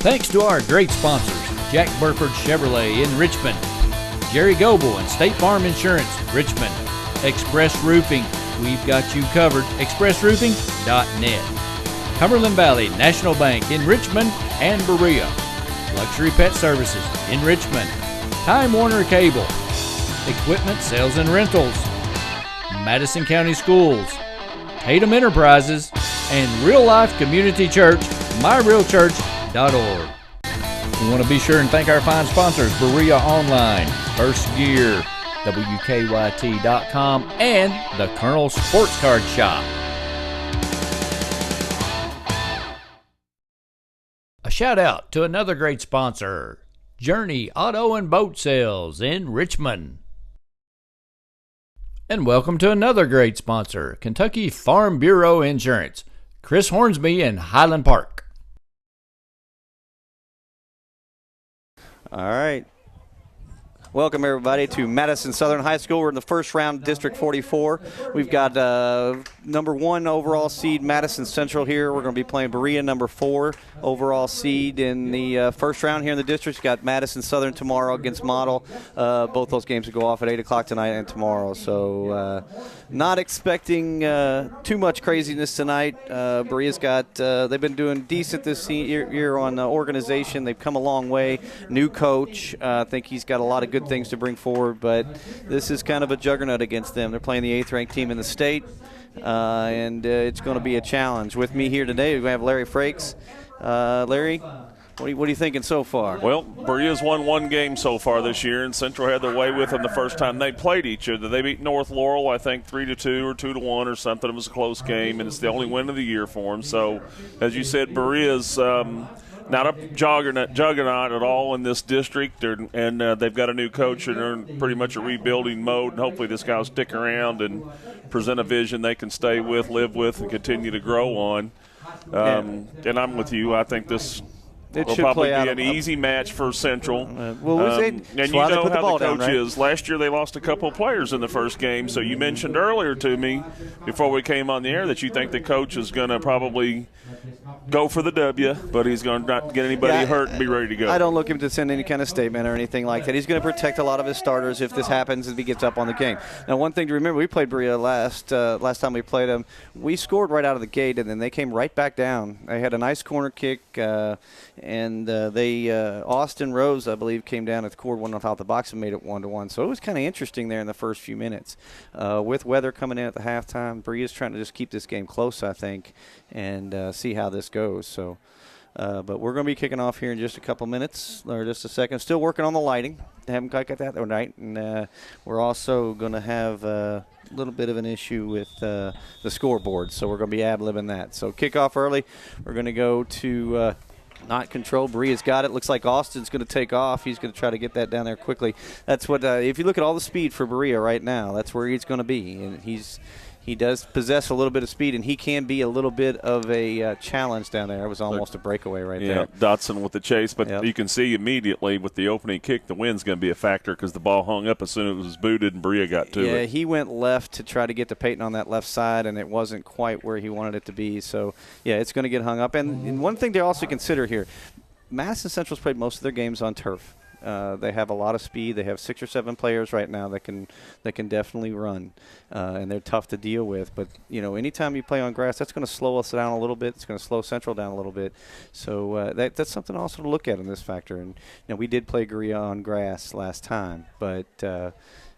Thanks to our great sponsors, Jack Burford Chevrolet in Richmond, Jerry Goebel and State Farm Insurance, Richmond, Express Roofing, we've got you covered, expressroofing.net, Cumberland Valley National Bank in Richmond and Berea, Luxury Pet Services in Richmond, Time Warner Cable, Equipment Sales and Rentals, Madison County Schools, Tatum Enterprises, and Real Life Community Church, myrealchurch.org. We want to be sure and thank our fine sponsors, Berea Online, First Gear, WKYT.com, and the Colonel Sports Card Shop. A shout out to another great sponsor, Journey Auto and Boat Sales in Richmond. And welcome to another great sponsor, Kentucky Farm Bureau Insurance, Chris Hornsby in Highland Park. All right. Welcome, everybody, to Madison Southern High School. We're in the first round, District 44. We've got number 1 overall seed Madison Central here. We're going to be playing Berea, number 4 overall seed in the first round here in the district. We've got Madison Southern tomorrow against Model. Both those games will go off at 8 o'clock tonight and tomorrow. So not expecting too much craziness tonight. Berea's got they've been doing decent this year on organization. They've come a long way. New coach. I think he's got a lot of good things to bring forward, but this is kind of a juggernaut against them. They're playing the 8th ranked team in the state, and it's going to be a challenge. With me here today, we have Larry Frakes. Larry, what are you thinking so far? Well, Berea's won 1 game so far this year, and Central had their way with them the first time they played each other. They beat North Laurel, I think, 3-2 or 2-1 or something. It was a close game, and it's the only win of the year for them. So, as you said, Berea's not a juggernaut at all in this district, and they've got a new coach, and they're in pretty much a rebuilding mode, and hopefully this guy will stick around and present a vision they can stay with, live with, and continue to grow on. And I'm with you. I think this will probably be an easy match for Central. And you know how the coach is. Last year they lost a couple of players in the first game, so you mentioned earlier to me before we came on the air that you think the coach is going to probably go for the W, but he's going to not get anybody hurt and be ready to go. I don't look him to send any kind of statement or anything like that. He's going to protect a lot of his starters if this happens and he gets up on the game. Now, one thing to remember, we played Berea last time we played them. We scored right out of the gate, and then they came right back down. They had a nice corner kick, and Austin Rose, I believe, came down and scored one off the box and made it 1-1. So it was kind of interesting there in the first few minutes. With weather coming in at the halftime, Berea's trying to just keep this game close, I think, and see how this goes. So, but we're going to be kicking off here in just a couple minutes, or just a second. Still working on the lighting. Haven't quite got that tonight. And we're also going to have a little bit of an issue with the scoreboard, so we're going to be ad-libbing that. So kickoff early. We're going to go to not control. Berea's got it. Looks like Austin's going to take off. He's going to try to get that down there quickly. That's what, if you look at all the speed for Berea right now, that's where he's going to be. And he does possess a little bit of speed, and he can be a little bit of a challenge down there. It was almost a breakaway right there. Yeah, Dotson with the chase, but you can see immediately with the opening kick, the wind's going to be a factor because the ball hung up as soon as it was booted and Berea got to it. Yeah, he went left to try to get to Peyton on that left side, and it wasn't quite where he wanted it to be. So, yeah, it's going to get hung up. And one thing to also consider here, Madison Central's played most of their games on turf. They have a lot of speed. They have 6 or 7 players right now that can definitely run, and they're tough to deal with. But anytime you play on grass, that's going to slow us down a little bit. It's going to slow Central down a little bit. So that's something also to look at in this factor. And we did play Berea on grass last time, but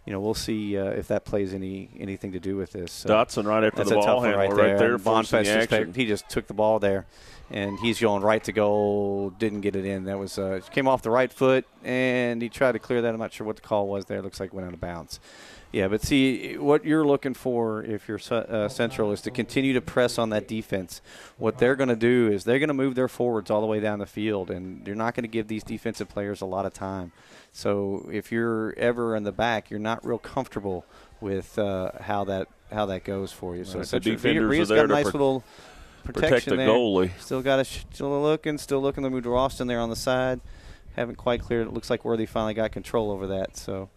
we'll see if that plays anything to do with this. Dotson right after the ball handle right there. Bonfest he just took the ball there. And he's going right to goal, didn't get it in. That was came off the right foot, and he tried to clear that. I'm not sure what the call was there. It looks like it went out of bounds. Yeah, but see, what you're looking for if you're Central is to continue to press on that defense. What they're going to do is they're going to move their forwards all the way down the field, and you're not going to give these defensive players a lot of time. So if you're ever in the back, you're not real comfortable with how that goes for you. So the defenders are there got a nice little protect the there. Goalie. Still looking. They moved Austin there on the side. Haven't quite cleared it. Looks like Worthy finally got control over that. So,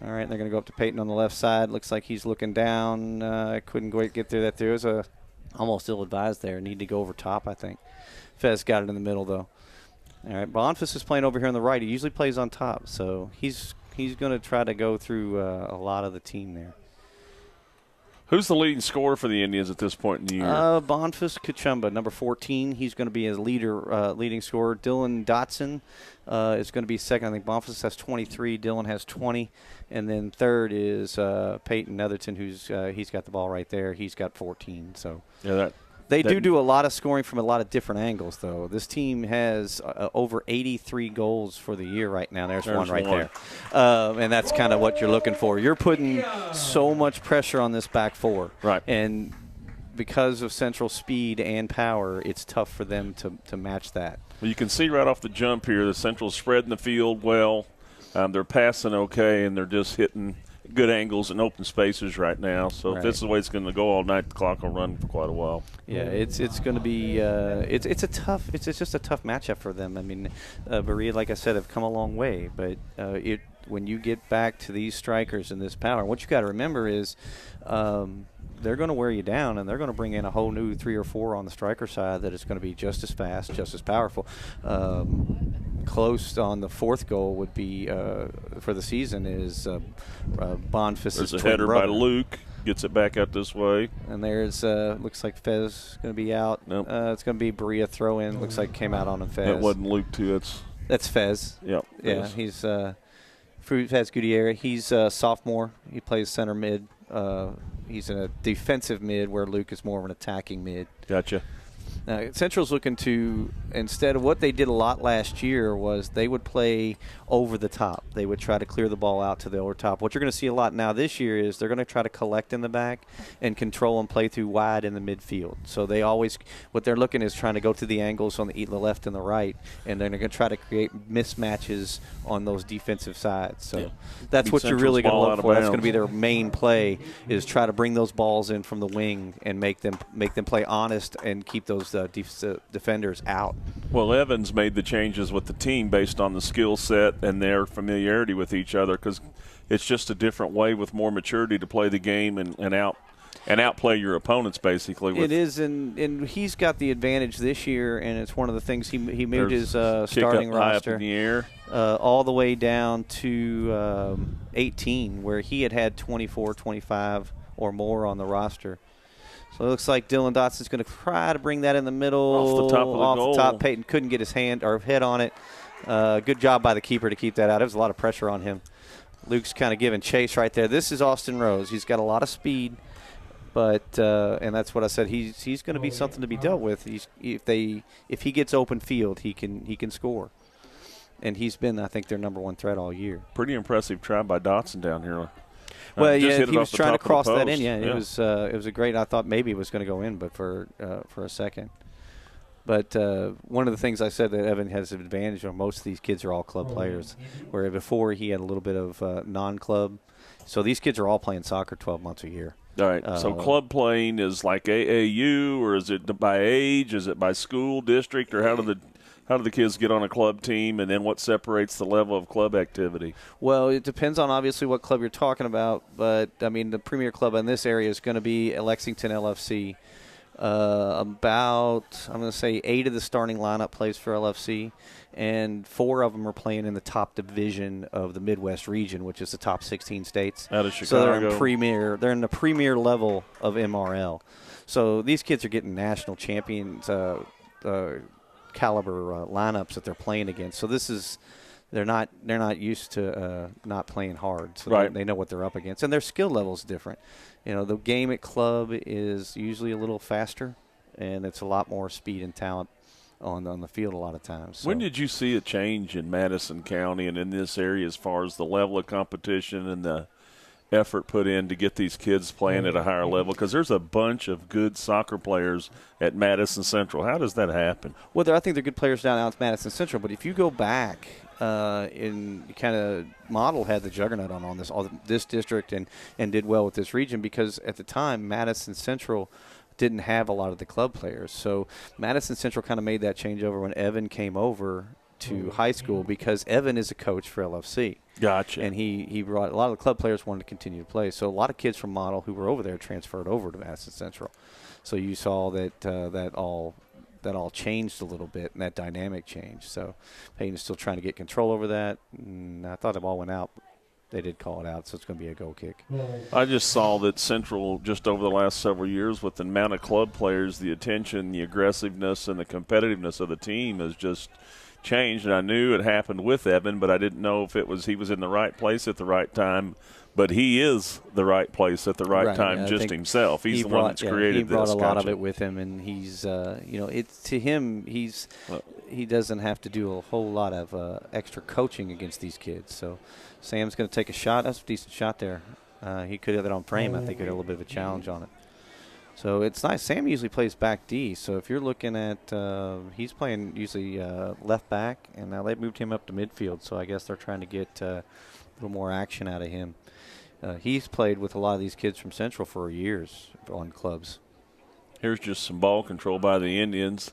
all right, they're going to go up to Peyton on the left side. Looks like he's looking down. Couldn't quite get through that. There was a Almost ill-advised there. Need to go over top, I think. Fez got it in the middle, though. All right, Bonfils is playing over here on the right. He usually plays on top, so he's going to try to go through a lot of the team there. Who's the leading scorer for the Indians at this point in the year? Bonfils Kachumba, number 14. He's going to be his leading scorer. Dylan Dotson is going to be second. I think Bonfils has 23. Dylan has 20. And then third is Peyton Netherton, he's got the ball right there. He's got 14. So yeah, They do a lot of scoring from a lot of different angles, though. This team has over 83 goals for the year right now. There's one right there. And that's kind of what you're looking for. You're putting so much pressure on this back four. Right. And because of Central speed and power, it's tough for them to match that. Well, you can see right off the jump here the Central's spreading the field well. They're passing okay, and they're just hitting good angles and open spaces right now. So if this is the way it's going to go all night, the clock will run for quite a while. Yeah, it's going to be it's just a tough matchup for them. I mean, Berea, like I said, have come a long way, but when you get back to these strikers and this power, what you got to remember is they're going to wear you down, and they're going to bring in a whole new 3 or 4 on the striker side that is going to be just as fast, just as powerful. Close on the fourth goal would be for the season is Bonfils' There's a header by Luke. Gets it back out this way. And there's looks like Fez going to be out. Nope. It's going to be Berea throw in. Looks like came out on a Fez. That wasn't Luke too. That's Fez. Yep. Yeah, he's Fez Gutierrez. He's a sophomore. He plays center mid. He's in a defensive mid where Luke is more of an attacking mid. Gotcha. Central's looking to, instead of what they did a lot last year was they would play over the top. They would try to clear the ball out to the over top. What you're going to see a lot now this year is they're going to try to collect in the back and control and play through wide in the midfield. So they always, what they're looking is trying to go to the angles on the left and the right, and they're going to try to create mismatches on those defensive sides. So that's what you're really going to look for. That's going to be their main play, is try to bring those balls in from the wing and make them play honest and keep those defenders out. Well, Evans made the changes with the team based on the skill set and their familiarity with each other, because it's just a different way with more maturity to play the game and outplay your opponents, basically. It is, and he's got the advantage this year, and it's one of the things he moved his starting roster high up in the air. All the way down to 18, where he had 24, 25 or more on the roster. So it looks like Dylan Dotson's going to try to bring that in the middle. Off the top of the goal. The top. Peyton couldn't get his hand or head on it. Good job by the keeper to keep that out. There was a lot of pressure on him. Luke's kind of giving chase right there. This is Austin Rose. He's got a lot of speed, but and that's what I said. He's going to be something to be dealt with. If he gets open field, he can score. And he's been, I think, their number one threat all year. Pretty impressive try by Dotson down here. Well, yeah, he was trying to cross that in. Yeah, it was a great. I thought maybe it was going to go in, but for a second. But one of the things I said that Evan has an advantage on, most of these kids are all club players, where before he had a little bit of non-club. So these kids are all playing soccer 12 months a year. All right. So club playing is like AAU, or is it by age? Is it by school, district, or how do the kids get on a club team, and then what separates the level of club activity? Well, it depends on obviously what club you're talking about, but, I mean, the premier club in this area is going to be Lexington LFC. I'm going to say 8 of the starting lineup plays for LFC, and 4 of them are playing in the top division of the Midwest region, which is the top 16 states. Out of Chicago. So they're in the premier level of MRL. So these kids are getting national champions caliber lineups that they're playing against. So they're not used to not playing hard. So right. They know what they're up against, and their skill level is different. You know, the game at club is usually a little faster, and it's a lot more speed and talent on the field a lot of times. So. When did you see a change in Madison County and in this area as far as the level of competition and the effort put in to get these kids playing at a higher level? Because there's a bunch of good soccer players at Madison Central. How does that happen? Well, I think they're good players down at Madison Central, but if you go back in kind of Model had the juggernaut on this district and did well with this region, because at the time Madison Central didn't have a lot of the club players. So Madison Central kind of made that changeover when Evan came over to high school because Evan is a coach for LFC. Gotcha. And he brought a lot of the club players wanted to continue to play. So a lot of kids from Model who were over there transferred over to Madison Central. So you saw that that all changed a little bit, and that dynamic changed. So Peyton's still trying to get control over that. And I thought the ball went out. They did call it out, so it's going to be a goal kick. I just saw that Central, just over the last several years, with the amount of club players, the attention, the aggressiveness, and the competitiveness of the team has just changed. And I knew it happened with Evan, but I didn't know if he was in the right place at the right time. But he is the right place at the right time, just himself. He's the one that's created this. He brought a lot of it with him, and he's, to him, he doesn't have to do a whole lot of extra coaching against these kids. So Sam's going to take a shot. That's a decent shot there. He could have it on frame. I think he had a little bit of a challenge on it. So it's nice. Sam usually plays back D. So if you're looking at, he's playing usually left back, and now they've moved him up to midfield. So I guess they're trying to get a little more action out of him. He's played with a lot of these kids from Central for years on clubs. Here's just some ball control by the Indians,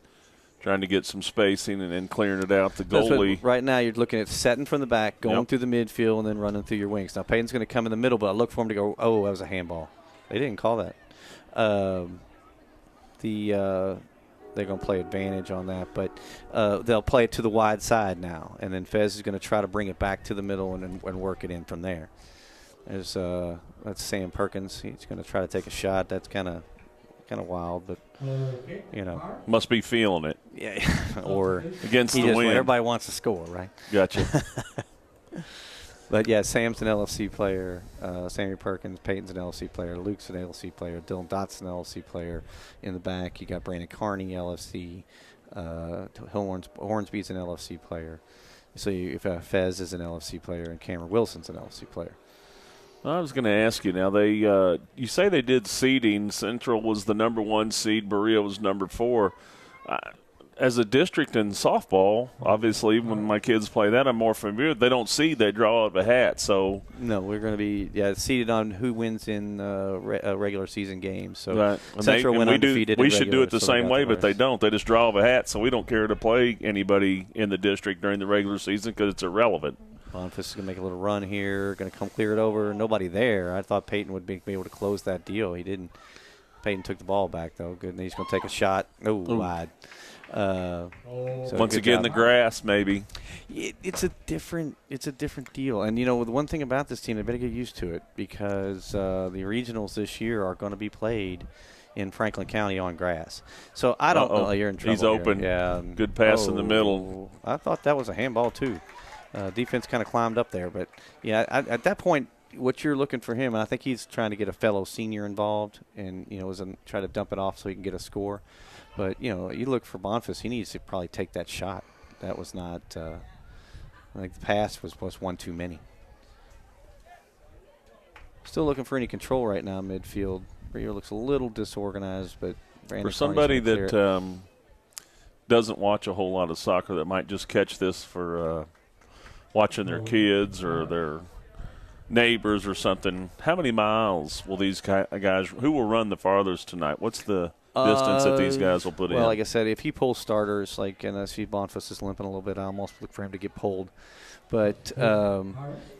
trying to get some spacing and then clearing it out. The goalie. Right now you're looking at setting from the back, going through the midfield, and then running through your wings. Now Peyton's going to come in the middle, but I look for him to go, oh, that was a handball. They didn't call that. They're going to play advantage on that, but they'll play it to the wide side now, and then Fez is going to try to bring it back to the middle and work it in from there. There's that's Sam Perkins. He's going to try to take a shot. That's kind of wild, but must be feeling it. Yeah, or against the wind. Everybody wants to score, right? Gotcha. But yeah, Sam's an LFC player. Sammy Perkins, Peyton's an LFC player. Luke's an LFC player. Dylan Dott's an LFC player. In the back, you got Brandon Carney, LFC. Hornsby's an LFC player. So Fez is an LFC player, and Cameron Wilson's an LFC player. I was going to ask you now. They you say they did seeding. Central was the number 1 seed. Berea was number 4. As a district in softball, obviously, when my kids play that, I'm more familiar. They don't seed; they draw out of a hat. So no, we're going to be seeded on who wins in regular season games. So right. Central went undefeated. We should do it the same way, but they don't. They just draw out of a hat. So we don't care to play anybody in the district during the regular season because it's irrelevant. Boniface is going to make a little run here, going to come clear it over. Nobody there. I thought Peyton would be able to close that deal. He didn't. Peyton took the ball back, though. Good. And he's going to take a shot. Oh, wide. So once again, the grass, maybe. It's a different deal. And, the one thing about this team, they better get used to it because the regionals this year are going to be played in Franklin County on grass. So I don't know. You're in trouble. He's open. Here. Yeah. Good pass in the middle. I thought that was a handball, too. Defense kind of climbed up there. But, yeah, at that point, what you're looking for him, and I think he's trying to get a fellow senior involved and, try to dump it off so he can get a score. But, you look for Boniface, he needs to probably take that shot. That was not I think the pass was one too many. Still looking for any control right now midfield. Berea looks a little disorganized, but Brandon for somebody that doesn't watch a whole lot of soccer that might just catch this for watching their kids or their neighbors or something, how many miles will these guys – who will run the farthest tonight? What's the distance that these guys will put in? Well, like I said, if he pulls starters, and I see Boniface is limping a little bit, I almost look for him to get pulled. But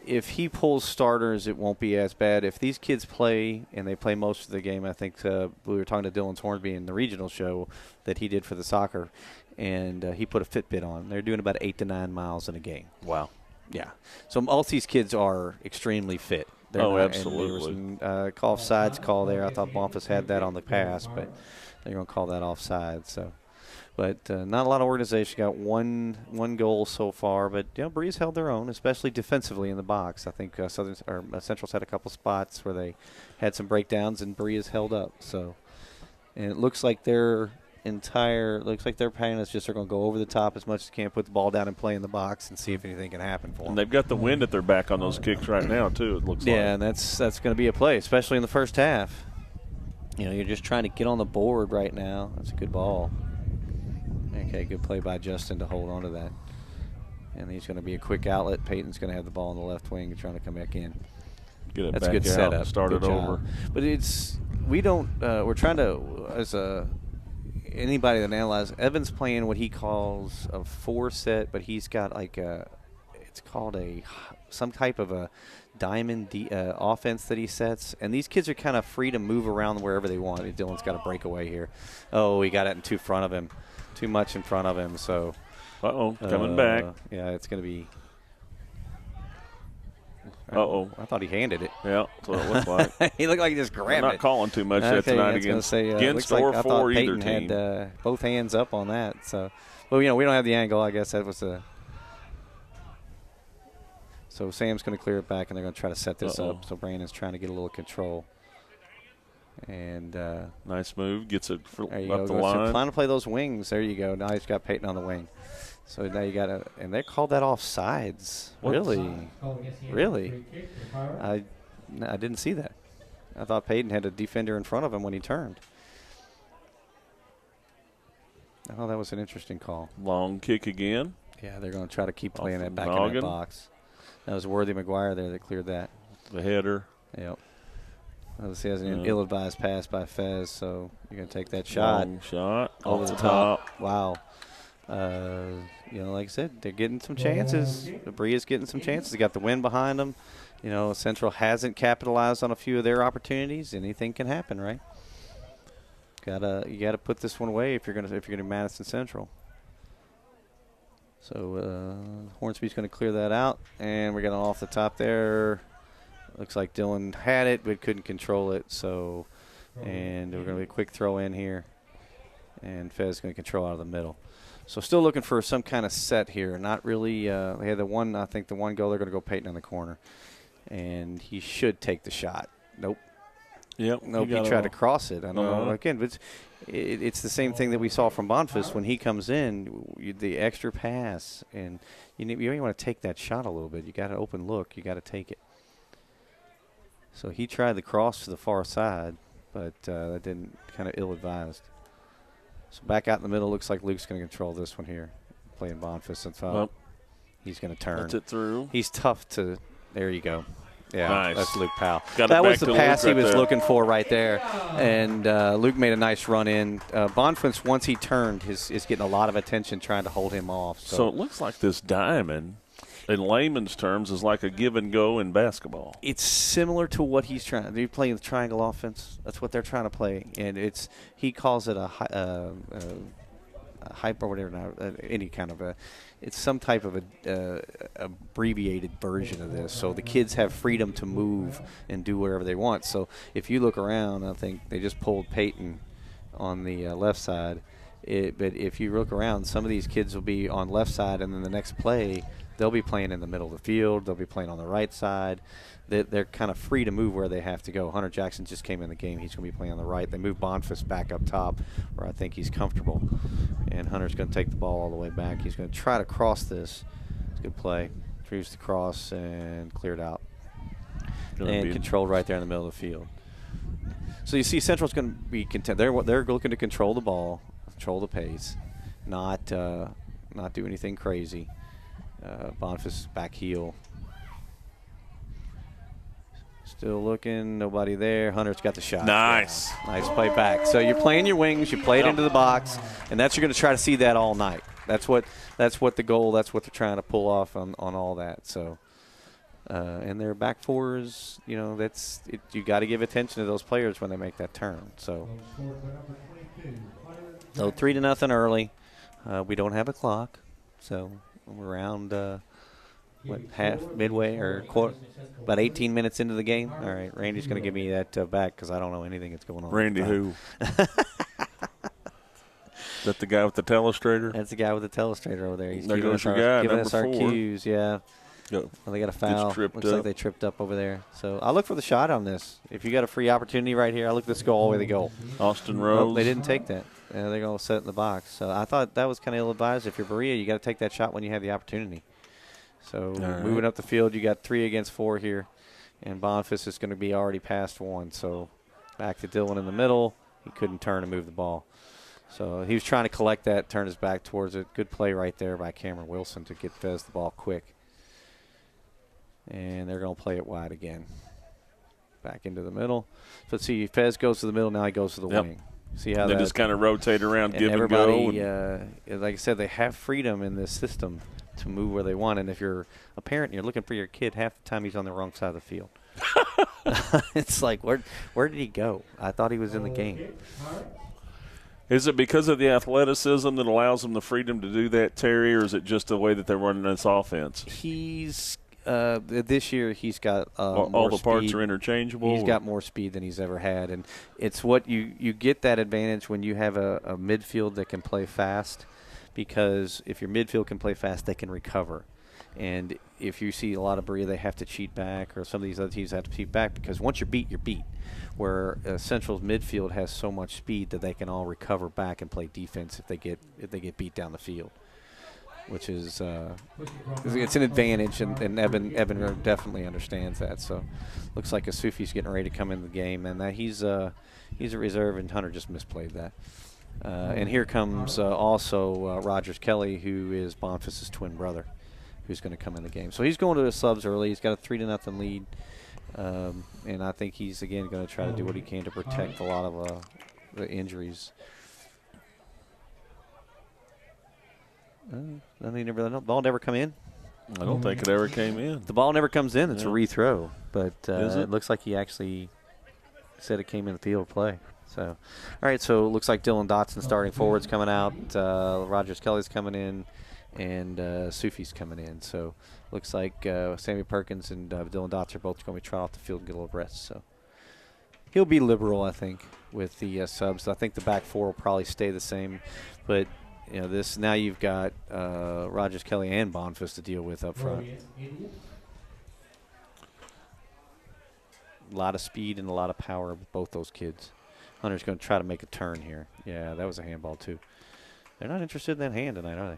if he pulls starters, it won't be as bad. If these kids play, and they play most of the game, I think we were talking to Dylan Hornsby in the regional show that he did for the soccer, and he put a Fitbit on. They're doing about 8 to 9 miles in a game. Wow. Yeah. So all these kids are extremely fit. Absolutely. And there was an offsides call there. I thought Boniface had that on the pass, but they're going to call that offside. So, but not a lot of organization. Got one goal so far, but Berea's held their own, especially defensively in the box. I think Central's had a couple spots where they had some breakdowns, and Berea's held up. So, and it looks like their plan is just they're going to go over the top as much as they can, put the ball down and play in the box and see if anything can happen for them. And they've got the wind at their back on those kicks right now, too, it looks like. Yeah, and that's going to be a play, especially in the first half. You're just trying to get on the board right now. That's a good ball. Okay, good play by Justin to hold on to that. And he's going to be a quick outlet. Peyton's going to have the ball on the left wing and trying to come back in. That's a good setup. Start it over. But we're trying to, anybody that analyzes, Evan's playing what he calls a 4-set, but he's got like it's called some type of a diamond offense that he sets. And these kids are kind of free to move around wherever they want. Dylan's got a breakaway here. Oh, he got it too much in front of him. So, coming back. Yeah, it's going to be. I thought he handed it. Yeah, that's what it looked like. He looked like he just grabbed it. I'm not calling too much yet tonight against or I for thought either Peyton team. had both hands up on that. So, well, we don't have the angle. I guess that was the. So Sam's going to clear it back, and they're going to try to set this up. So Brandon's trying to get a little control. And nice move. Gets it up the line. So trying to play those wings. There you go. Now he's got Peyton on the wing. So now you got to – and they called that offsides. Really? I didn't see that. I thought Peyton had a defender in front of him when he turned. Oh, that was an interesting call. Long kick again. Yeah, they're going to try to keep playing that back in that box. That was Worthy McGuire there that cleared that. The header. Yep. Obviously has an ill-advised pass by Fez, so you're going to take that shot. Long shot. Over the top. Wow. Like I said, they're getting some chances. Berea's getting some chances. They got the wind behind them. Central hasn't capitalized on a few of their opportunities. Anything can happen, right? You gotta put this one away if you're gonna Madison Central. So Hornsby's going to clear that out, and we're getting off the top there. Looks like Dylan had it but couldn't control it. So, and we're going to be a quick throw in here, and Fez is going to control out of the middle. So still looking for some kind of set here. Not really. They had the one goal. They're going to go Peyton in the corner, and he should take the shot. Nope. Yep. Nope. He tried to cross it. I don't know. Again, but it's the same thing that we saw from Bonfils when he comes in. The extra pass, and you want to take that shot a little bit. You got an open look. You got to take it. So he tried the cross to the far side, but that didn't. Kind of ill-advised. So back out in the middle. Looks like Luke's going to control this one here, playing Bonfils and foul. He's going to turn. That's it through. He's tough to. There you go. Yeah, nice. That's Luke Powell. That was the pass he was looking for right there. And Luke made a nice run in. Bonfils, once he turned, is getting a lot of attention trying to hold him off. So it looks like this diamond, in layman's terms, is like a give and go in basketball. It's similar to what he's trying. They're playing the triangle offense. That's what they're trying to play. And he calls it a hype or whatever now, any kind of it's some type of a abbreviated version of this. So the kids have freedom to move and do whatever they want. So if you look around, I think they just pulled Peyton on the left side. But if you look around, some of these kids will be on left side, and then the next play they'll be playing in the middle of the field. They'll be playing on the right side. They're kind of free to move where they have to go. Hunter Jackson just came in the game. He's going to be playing on the right. They move Bonfils back up top where I think he's comfortable. And Hunter's going to take the ball all the way back. He's going to try to cross this. It's a good play. Retrieves the cross and cleared out. And controlled right there in the middle of the field. So you see Central's going to be content. They're looking to control the ball, control the pace, not do anything crazy. Bonfils back heel. Still looking, nobody there. Hunter's got the shot. Nice. Yeah. Nice play back. So you're playing your wings, you play it into the box, and you're going to try to see that all night. That's what the goal, that's what they're trying to pull off on all that. So and their back fours, that's it. You got to give attention to those players when they make that turn. So 3-0 early. We don't have a clock. So we're around midway or about 18 minutes into the game. All right, Randy's going to give me that back because I don't know anything that's going on. Randy who? Is that the guy with the telestrator? That's the guy with the telestrator over there. He's giving us our cues, yeah. Yep. Well, they got a foul. Looks like they tripped up over there. So I'll look for the shot on this. If you got a free opportunity right here, I'll look this go all the way to the goal. Austin Rose. They didn't take that. They're going to set it in the box. So I thought that was kind of ill-advised. If you're Berea, you got to take that shot when you have the opportunity. So moving up the field, you got 3 against 4 here. And Bonfils is going to be already past 1. So back to Dylan in the middle. He couldn't turn and move the ball. So he was trying to collect that, turn his back towards it. Good play right there by Cameron Wilson to get Fez the ball quick. And they're going to play it wide again. Back into the middle. So let's see, Fez goes to the middle, now he goes to the wing. See how they that just kind of rotate around, and give and everybody, go. like I said, they have freedom in this system to move where they want. And if you're a parent and you're looking for your kid, half the time he's on the wrong side of the field. It's like, where did he go? I thought he was in the game. Is it because of the athleticism that allows them the freedom to do that, Terry, or is it just the way that they're running this offense? He's this year he's got all more the parts speed. are interchangeable. He's got more speed than he's ever had, and it's what you get that advantage when you have a midfield that can play fast, because if your midfield can play fast, they can recover. And if you see a lot of Berea, they have to cheat back, or some of these other teams have to cheat back, because once you're beat, you're beat. Where Central's midfield has so much speed that they can all recover back and play defense if they get beat down the field, which is it's an advantage, and Evan definitely understands that. So looks like Asufi's getting ready to come in the game, and that he's a reserve, and Hunter just misplayed that. And here comes also Rogers Kelly, who is Bonfus's twin brother, who's going to come in the game. So he's going to the subs early. He's got a 3-0 lead, and I think he's again going to try to do what he can to protect a lot of the injuries. The ball never come in. I don't think it ever came in. The ball never comes in. It's a rethrow, but it looks like he actually said it came in the field of play. So, all right. So it looks like Dylan Dotson starting forwards coming out. Rogers Kelly's coming in, and Sufi's coming in. So looks like Sammy Perkins and Dylan Dotson are both going to be trotting off the field and get a little rest. So he'll be liberal, I think, with the subs. I think the back four will probably stay the same, but. You know, this now you've got Rogers Kelly and Bonfus to deal with up front. A lot of speed and a lot of power with both those kids. Hunter's going to try to make a turn here. Yeah, that was a handball too. They're not interested in that hand tonight, are they?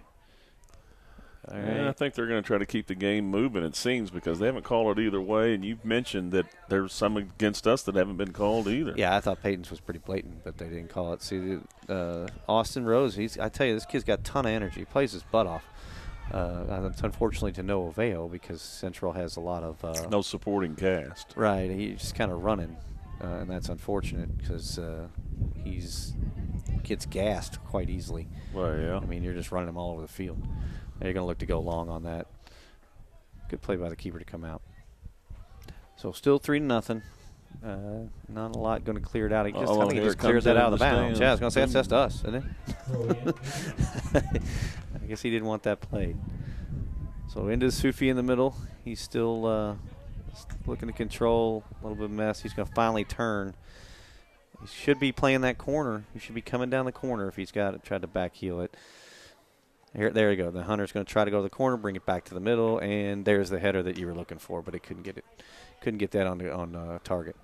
All right. Yeah, I think they're going to try to keep the game moving, it seems, because they haven't called it either way. And you've mentioned that there's some against us that haven't been called either. Yeah, I thought Peyton's was pretty blatant, but they didn't call it. See, Austin Rose, I tell you, this kid's got a ton of energy. He plays his butt off. It's unfortunately to no avail because Central has a lot of no supporting cast. Right, he's just kind of running, and that's unfortunate because he's gets gassed quite easily. Well, yeah. I mean, you're just running him all over the field. They're going to look to go long on that. Good play by the keeper to come out. So still 3-0. Not a lot going to clear it out. I think he just clears that out of the bounds. Yeah, I was going to say that's to us, isn't it? I guess he didn't want that played. So into Sufi in the middle. He's still looking to control a little bit of mess. He's going to finally turn. He should be playing that corner. He should be coming down the corner if he's got it. Tried to back heel it. There you go. The Hunter's going to try to go to the corner, bring it back to the middle, and there's the header that you were looking for, but it couldn't get it. Couldn't get that on target.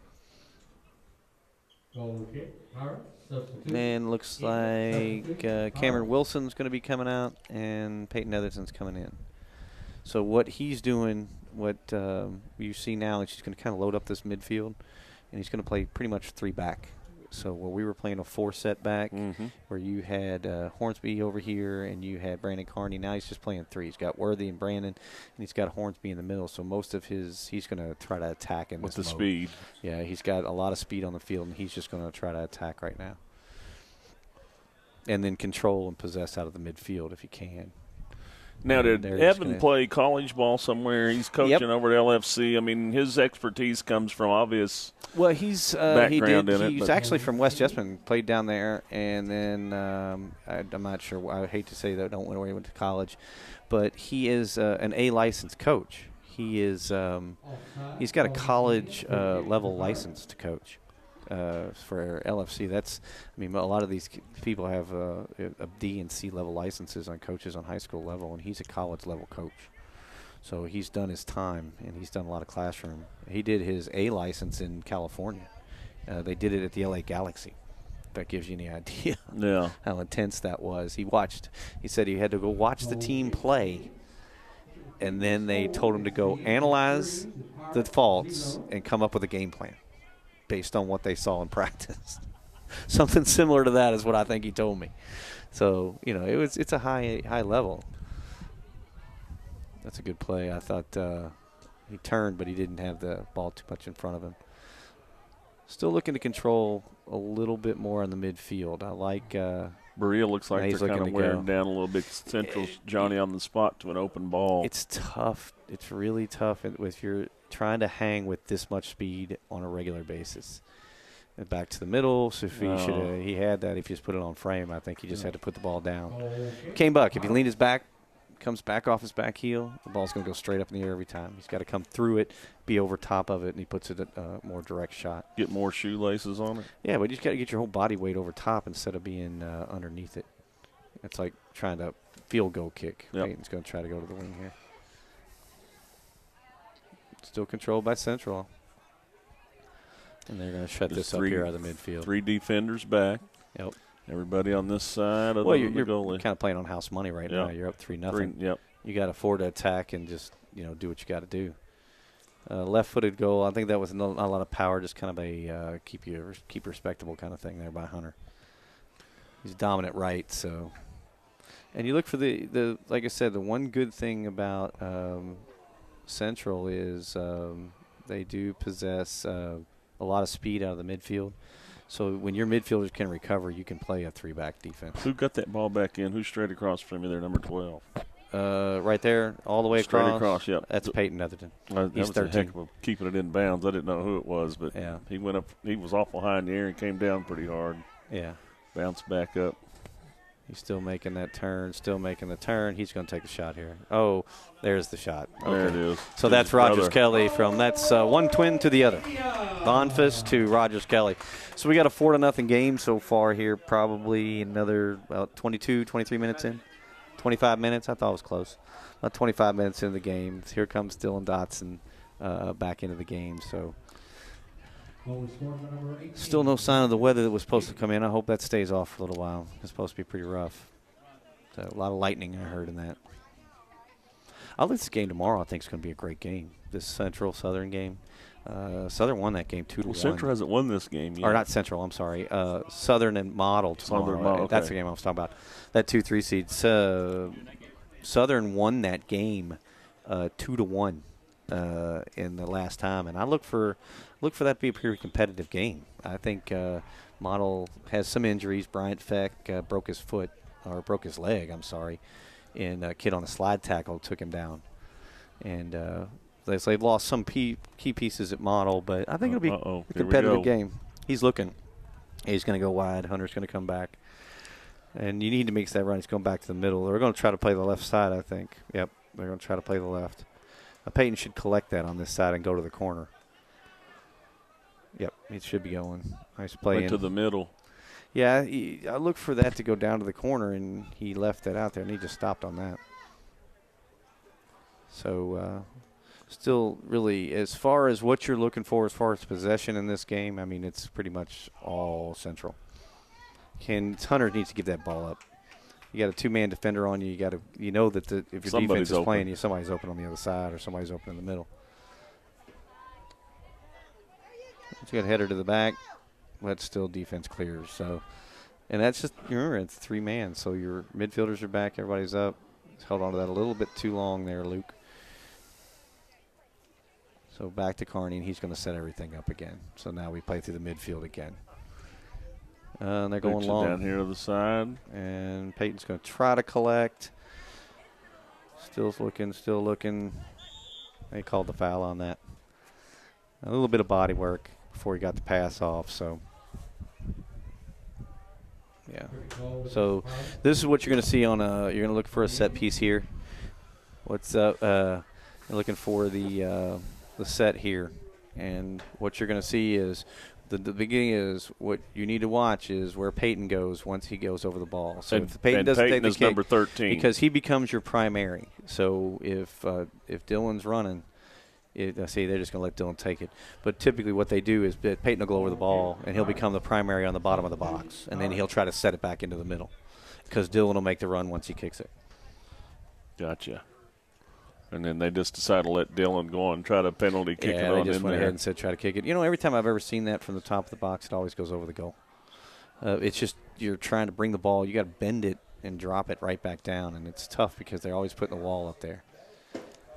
Okay. All right. And looks like Cameron Wilson's going to be coming out, and Peyton Etherson's coming in. So what he's doing, what you see now, is he's going to kind of load up this midfield, and he's going to play pretty much 3 back. So where we were playing a 4-set back, where you had Hornsby over here and you had Brandon Carney, now he's just playing 3. He's got Worthy and Brandon, and he's got Hornsby in the middle. So most of he's going to try to attack in with this the mode. speed. Yeah, he's got a lot of speed on the field, and he's just going to try to attack right now. And then control and possess out of the midfield if he can. Now, did Evan play college ball somewhere? He's coaching over at LFC. I mean, his expertise comes from obvious background in it. He's actually from West Jessamine, played down there, and then I'm not sure. I hate to say that. I don't know where he went to college, but he is an A licensed coach. He is he's got a college level license to coach. For LFC, a lot of these people have a D and C level licenses on coaches on high school level, and he's a college level coach. So he's done his time, and he's done a lot of classroom. He did his A license in California. They did it at the LA Galaxy. If that gives you any idea how intense that was. He said he had to go watch the team play, and then they told him to go analyze the faults and come up with a game plan based on what they saw in practice. Something similar to that is what I think he told me. So, it's a high level. That's a good play. I thought he turned, but he didn't have the ball too much in front of him. Still looking to control a little bit more on the midfield. I like Berea looks like he's they're kind looking of to wearing go. down a little bit. Central's Johnny on the spot to an open ball. It's tough. It's really tough if you're trying to hang with this much speed on a regular basis. And back to the middle. So if he had that, if he just put it on frame, I think he just had to put the ball down. Came Buck. If he leaned his back, comes back off his back heel, the ball's going to go straight up in the air every time. He's got to come through it, be over top of it, and he puts it a more direct shot. Get more shoelaces on it? Yeah, but you just got to get your whole body weight over top instead of being underneath it. It's like trying to field goal kick. Yep. Peyton's going to try to go to the wing here. Still controlled by Central. And they're going to shut this up here out of the midfield. 3 defenders back. Yep. Everybody on this side of well, the you're goalie. kind of playing on house money right now. You're up 3-0. Yep. You got to afford to attack and just do what you got to do. Left-footed goal. I think that was not a lot of power. Just kind of a keep respectable kind of thing there by Hunter. He's dominant right. So, and you look for the like I said, the one good thing about Central is they do possess a lot of speed out of the midfield. So when your midfielders can recover, you can play a 3-back defense. Who got that ball back in? Who's straight across from you there, number 12? Right there, all the way straight across. across, yep. That's Peyton Netherton. That He's was 13. a heck of a keeping it in bounds. I didn't know who it was, but Yeah. he went up. He was awful high in the air and came down pretty hard. Yeah. Bounced back up. He's still making that turn, still making the turn. He's going to take the shot here. Oh, there's the shot. Okay. There it is. So that's Rogers Kelly that's one twin to the other. Bonfus to Rogers Kelly. So we got a 4-0 game so far here, probably another about 22, 23 minutes in. 25 minutes. I thought it was close. About 25 minutes into the game. Here comes Dylan Dotson back into the game. So still no sign of the weather that was supposed to come in. I hope that stays off for a little while. It's supposed to be pretty rough. So a lot of lightning I heard in that. I think this game tomorrow I think is going to be a great game. This Central-Southern game. Southern won that game 2-1. Central hasn't won this game yet. Or not Central, I'm sorry. Southern and Model tomorrow. Southern Model, okay. That's the game I was talking about. That 2-3 seed. Southern won that game 2-1 in the last time, and I look for that to be a pretty competitive game. I think Model has some injuries. Bryant Feck broke his leg, I'm sorry, and a kid on a slide tackle took him down. And they've lost some key pieces at Model, but I think it'll be a competitive game. He's looking. He's going to go wide. Hunter's going to come back. And you need to make that run. He's going back to the middle. They're going to try to play the left side, I think. Yep, they're going to try to play the left. Peyton should collect that on this side and go to the corner. Yep, it should be going. Nice play Went to the middle. Yeah, I looked for that to go down to the corner, and he left that out there, and he just stopped on that. So still really, as far as what you're looking for as far as possession in this game, I mean, it's pretty much all Central. Hunter needs to give that ball up. You got a 2-man defender on you. You know that if your defense is playing you, somebody's open on the other side or somebody's open in the middle. You got a header to the back, but still defense clears. So, and that's just, remember, it's 3-man. So your midfielders are back, everybody's up. Held on to that a little bit too long there, Luke. So back to Carney, and he's going to set everything up again. So now we play through the midfield again. And they're going long. Down here to the side. And Peyton's going to try to collect. Still looking. They called the foul on that. A little bit of body work before he got the pass off. So, yeah. So this is what you're going to see on you're going to look for a set piece here. What's up? You're looking for the set here. And what you're going to see is the beginning is what you need to watch is where Peyton goes once he goes over the ball. So if Peyton doesn't take the kick, number 13, because he becomes your primary. So if Dylan's running, they're just going to let Dylan take it. But typically what they do is that Peyton will go over the ball, and he'll become the primary on the bottom of the box, and then he'll try to set it back into the middle because Dylan will make the run once he kicks it. Gotcha. And then they just decided to let Dylan go and try to penalty kick it on in there. Yeah, they just went ahead and said try to kick it. You know, every time I've ever seen that from the top of the box, it always goes over the goal. It's just you're trying to bring the ball. You got to bend it and drop it right back down, and it's tough because they're always putting the wall up there.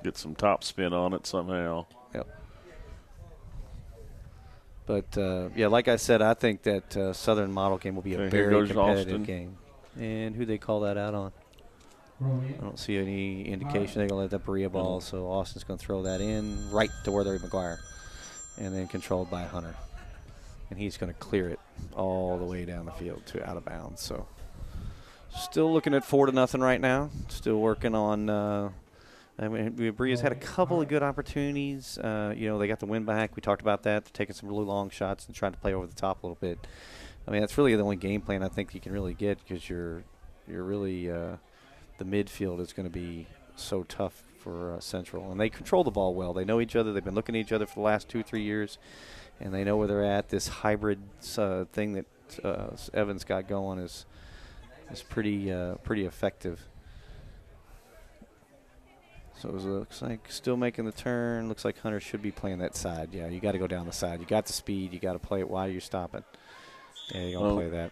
Get some top spin on it somehow. Yep. But, yeah, like I said, I think that Southern Model game will be a Okay, very here goes competitive Austin. game. And who they call that out on? I don't see any indication they're going to let that Berea ball, so Austin's going to throw that in right to where they're McGuire, and then controlled by Hunter. And he's going to clear it all the way down the field to out of bounds. So still looking at 4-0 right now. Still working on I mean, Berea's had a couple of good opportunities. You know, they got the win back. We talked about that. They're taking some really long shots and trying to play over the top a little bit. I mean, that's really the only game plan I think you can really get because you're really the midfield is going to be so tough for Central. And they control the ball well. They know each other. They've been looking at each other for the last 2-3 years, and they know where they're at. This hybrid thing that Evans got going is pretty effective. So it looks like still making the turn. Looks like Hunter should be playing that side. Yeah, you got to go down the side. You got the speed. You got to play it while you're stopping. Yeah, you're going to play that.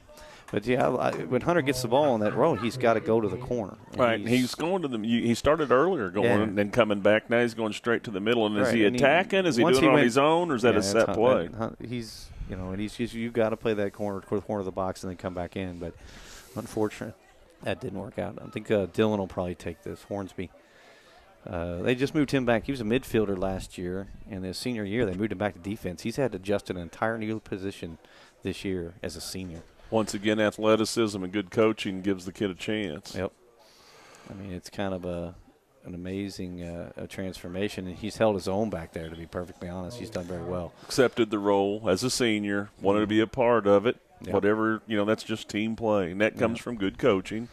But, yeah, when Hunter gets the ball on that road, he's got to go to the corner. Right, he's going to the – he started earlier going and then coming back. Now he's going straight to the middle. And is he attacking? Is he doing it on his own, or is that a set play? He's, you know, and you got to play that corner of the box and then come back in. But, unfortunately, that didn't work out. I think Dylan will probably take this, Hornsby. They just moved him back. He was a midfielder last year, and his senior year they moved him back to defense. He's had to adjust an entire new position this year as a senior. Once again, athleticism and good coaching gives the kid a chance. Yep. I mean, it's kind of an amazing transformation, and he's held his own back there, to be perfectly honest. He's done very well. Accepted the role as a senior, wanted to be a part of it. Yep. Whatever, you know, that's just team play, and that comes from good coaching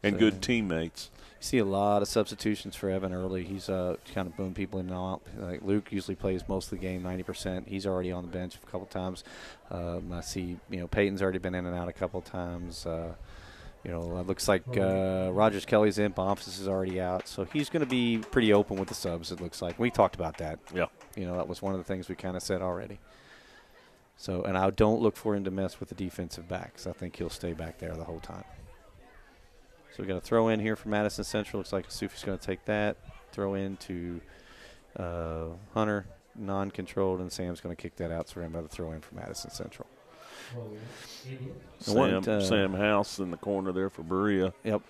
and good teammates. See a lot of substitutions for Evan early. He's kind of moving people in and out. Like Luke usually plays most of the game, 90%. He's already on the bench a couple times. I see, you know, Peyton's already been in and out a couple times. You know, it looks like Rogers Kelly's in. Bonfils is already out. So he's going to be pretty open with the subs, it looks like. We talked about that. Yeah. You know, that was one of the things we kind of said already. So, and I don't look for him to mess with the defensive backs. I think he'll stay back there the whole time. So we got a throw in here for Madison Central. Looks like Sufi's going to take that. Throw in to Hunter, non-controlled, and Sam's going to kick that out. So we're going to have another throw in for Madison Central. Sam House in the corner there for Berea. Yep.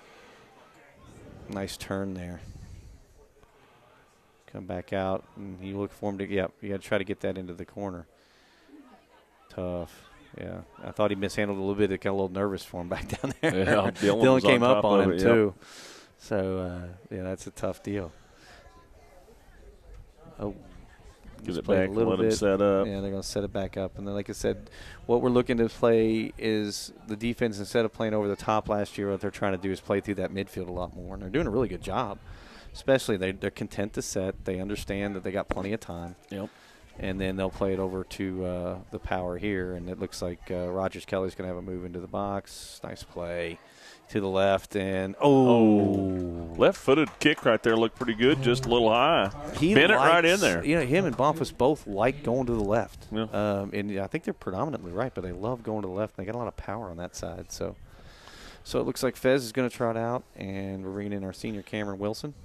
Nice turn there. Come back out, and you look for him to, you got to try to get that into the corner. Tough. Yeah, I thought he mishandled a little bit. It got a little nervous for him back down there. Yeah, Dylan came up on him, too. So, yeah, that's a tough deal. Oh, get it back, let him set up. Yeah, they're going to set it back up. And then, like I said, what we're looking to play is the defense, instead of playing over the top last year, what they're trying to do is play through that midfield a lot more. And they're doing a really good job. Especially they're content to set. They understand that they got plenty of time. Yep. And then they'll play it over to the power here. And it looks like Rogers Kelly's going to have a move into the box. Nice play to the left. And, left-footed kick right there looked pretty good, just a little high. Bent it right in there. You know, him and Bonfils both like going to the left. Yeah. And I think they're predominantly right, but they love going to the left. They got a lot of power on that side. So it looks like Fez is going to trot out, and we're bringing in our senior Cameron Wilson.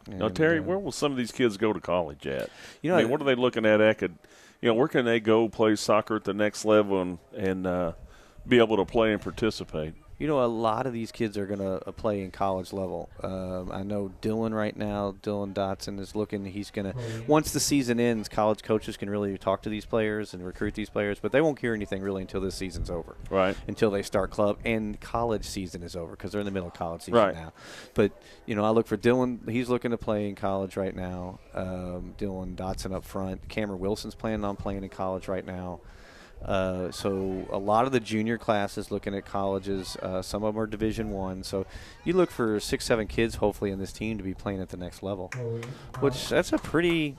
Now, Terry, where will some of these kids go to college at? You know, I mean, what are they looking at? Where can they go play soccer at the next level and be able to play and participate? You know, a lot of these kids are going to play in college level. I know Dylan right now, Dylan Dotson is looking. He's going to – once the season ends, college coaches can really talk to these players and recruit these players, but they won't hear anything really until this season's over. Right. Until they start club and college season is over because they're in the middle of college season now. But, you know, I look for Dylan. He's looking to play in college right now. Dylan Dotson up front. Cameron Wilson's planning on playing in college right now. So a lot of the junior classes looking at colleges. Some of them are Division I. So you look for 6-7 kids, hopefully, in this team to be playing at the next level, which that's a pretty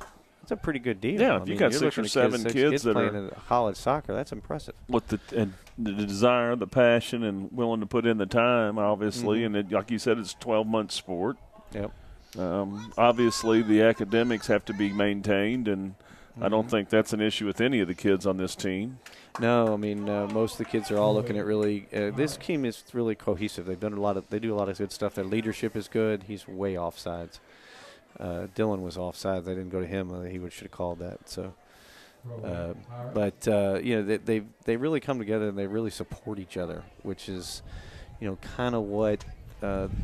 good deal. Yeah, if you got 6 or 7 kids that playing are college soccer, that's impressive. With the desire, the passion, and willing to put in the time, obviously, and like you said, it's a 12-month sport. Yep. Obviously, the academics have to be maintained, and I don't think that's an issue with any of the kids on this team. No, I mean most of the kids are all looking at really. This team is really cohesive. They do a lot of good stuff. Their leadership is good. He's way offsides. Dylan was offsides. They didn't go to him. He should have called that. So But you know, they really come together and they really support each other, which is, you know, kind of what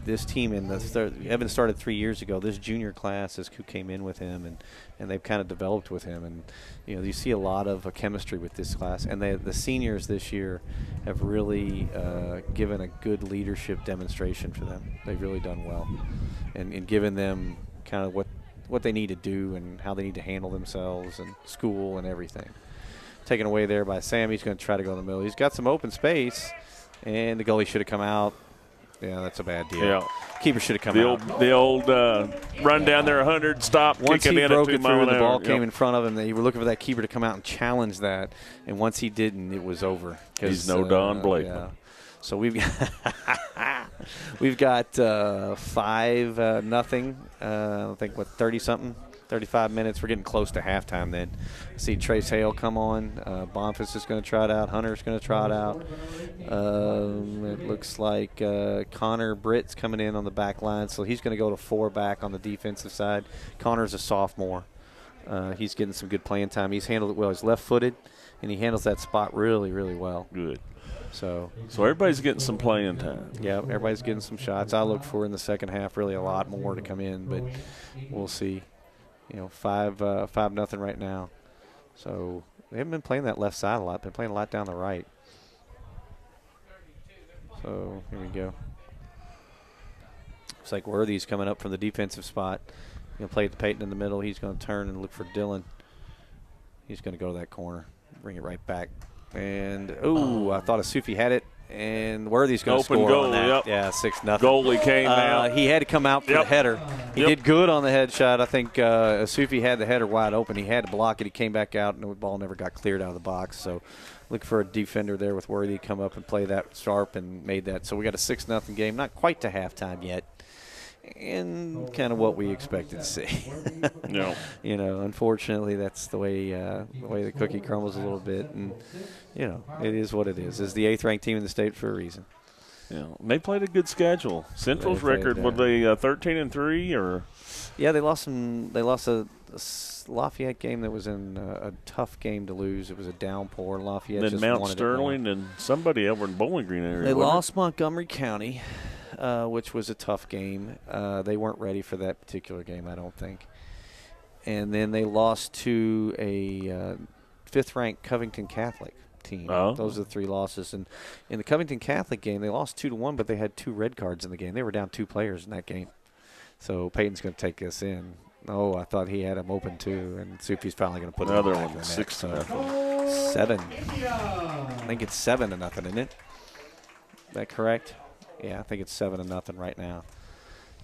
this team Evan started 3 years ago. This junior class is who came in with him, and they've kind of developed with him. And you know, you see a lot of chemistry with this class. And the seniors this year have really given a good leadership demonstration for them. They've really done well, and given them kind of what they need to do and how they need to handle themselves and school and everything. Taken away there by Sam. He's going to try to go in the middle. He's got some open space, and the goalie should have come out. Yeah, that's a bad deal. Yeah. Keeper should have come out. The old run down there 100, stop, once kick it he in broke at 2 it mile through, an the hour. ball came in front of him. They were looking for that keeper to come out and challenge that, and once he didn't, it was over. He's no Don Blakeman. Yeah. So we've got 5-0. I think 30-something. 35 minutes. We're getting close to halftime then. See Trace Hale come on. Bonfus is going to try it out. Hunter's going to try it out. It looks like Connor Britt's coming in on the back line, so he's going to go to 4 back on the defensive side. Connor's a sophomore. He's getting some good playing time. He's handled it well. He's left-footed, and he handles that spot really, really well. Good. So everybody's getting some playing time. Yeah, everybody's getting some shots. I look for in the second half really a lot more to come in, but we'll see. You know, 5-0 right now. So they haven't been playing that left side a lot. Been playing a lot down the right. So here we go. Looks like Worthy's coming up from the defensive spot. Going to play it to Peyton in the middle. He's going to turn and look for Dylan. He's going to go to that corner, bring it right back. And, I thought Asufi had it. And Worthy's going to score goal, on that. yep. Yeah, 6-0. Goalie came out. He had to come out for the header. He did good on the head shot. I think Asufi had the header wide open. He had to block it. He came back out, and the ball never got cleared out of the box. So looking for a defender there with Worthy to come up and play that sharp and made that. So we got a 6-0 game. Not quite to halftime yet. And kind of what we expected to see. No. You know, unfortunately, that's the way the cookie crumbles a little bit. And, you know, it is what it is. It's the 8th-ranked team in the state for a reason. Yeah, they played a good schedule. Central's record, were they 13-3 or? Yeah, they lost a Lafayette game that was in a tough game to lose. It was a downpour. Lafayette then just Mount wanted Sterling and somebody over in Bowling Green area. They lost Montgomery County, which was a tough game. They weren't ready for that particular game, I don't think. And then they lost to a 5th-ranked Covington Catholic team. Oh. Those are the 3 losses. And in the Covington Catholic game, they lost 2-1, but they had 2 red cards in the game. They were down 2 players in that game. So Peyton's going to take this in. Oh, I thought he had him open too, and Sufi's finally going to put another one. 6-0. 7. I think it's 7-0, isn't it? Is that correct? Yeah, I think it's 7-0 right now.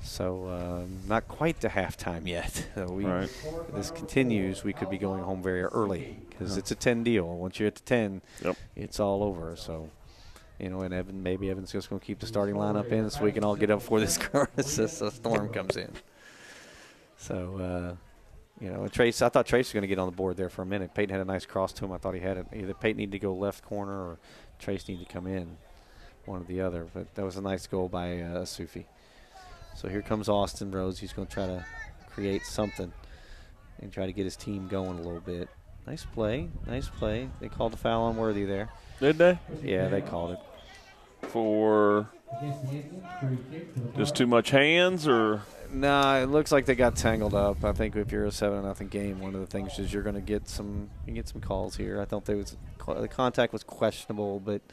So not quite to halftime yet. So if this continues, we could be going home very early because it's a 10 deal. Once you're at the 10, it's all over. So, you know, and Evan's just going to keep the starting lineup in so we can all get up before this storm comes in. So, you know, Trace, I thought Trace was going to get on the board there for a minute. Peyton had a nice cross to him. I thought he had it. Either Peyton needed to go left corner or Trace needed to come in, one or the other. But that was a nice goal by Sufi. So here comes Austin Rhodes. He's going to try to create something and try to get his team going a little bit. Nice play. Nice play. They called the foul on Worthy there. Did they? Yeah, they called it. For just too much hands or? Nah, it looks like they got tangled up. I think if you're a 7-0 game, one of the things is you're going to get some calls here. I thought the contact was questionable, but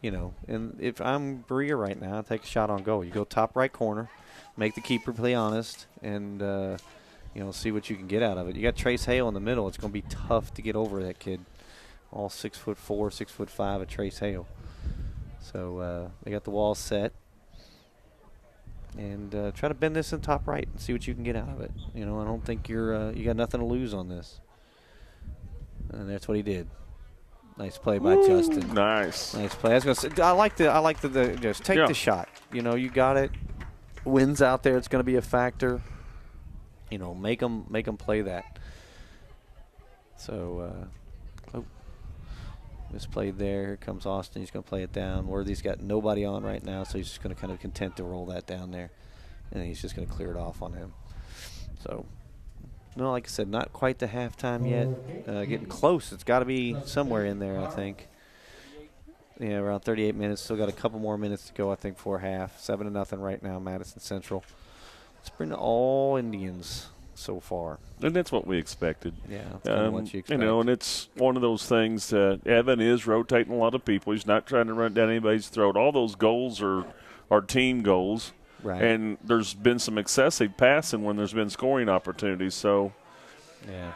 you know, and if I'm Berea right now, I take a shot on goal. You go top right corner, make the keeper play honest, and you know, see what you can get out of it. You got Trace Hale in the middle. It's going to be tough to get over that kid. All 6'4", 6'5" of Trace Hale. So they got the wall set. And try to bend this in top right and see what you can get out of it. You know, I don't think you got nothing to lose on this. And that's what he did. Nice play by Justin. Nice play. I was gonna say, I like the just take the shot. You know, you got it. Wind's out there. It's going to be a factor. You know, make them play that. So, misplayed there. Here comes Austin. He's going to play it down. Worthy's got nobody on right now, so he's just going to kind of content to roll that down there. And he's just going to clear it off on him. So No, like I said, not quite to halftime yet. Getting close. It's got to be somewhere in there, I think. Yeah, around 38 minutes. Still got a couple more minutes to go, I think, for half. 7-0 right now, Madison Central. It's been all Indians so far. And that's what we expected. Yeah, that's kind of what you expect. And it's one of those things that Evan is rotating a lot of people. He's not trying to run down anybody's throat. All those goals are team goals. Right. And there's been some excessive passing when there's been scoring opportunities. So, yeah.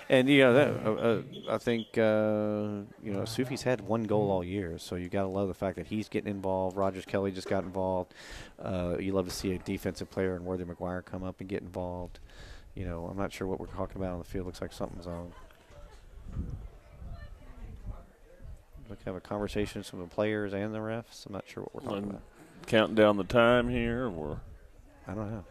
And, I think, Sufi's had one goal all year, so you got to love the fact that he's getting involved. Rogers Kelly just got involved. You love to see a defensive player and Worthy McGuire come up and get involved. I'm not sure what we're talking about on the field. Looks like something's on. We have a conversation with some of the players and the refs. I'm not sure what we're talking about. Counting down the time here, or I don't know.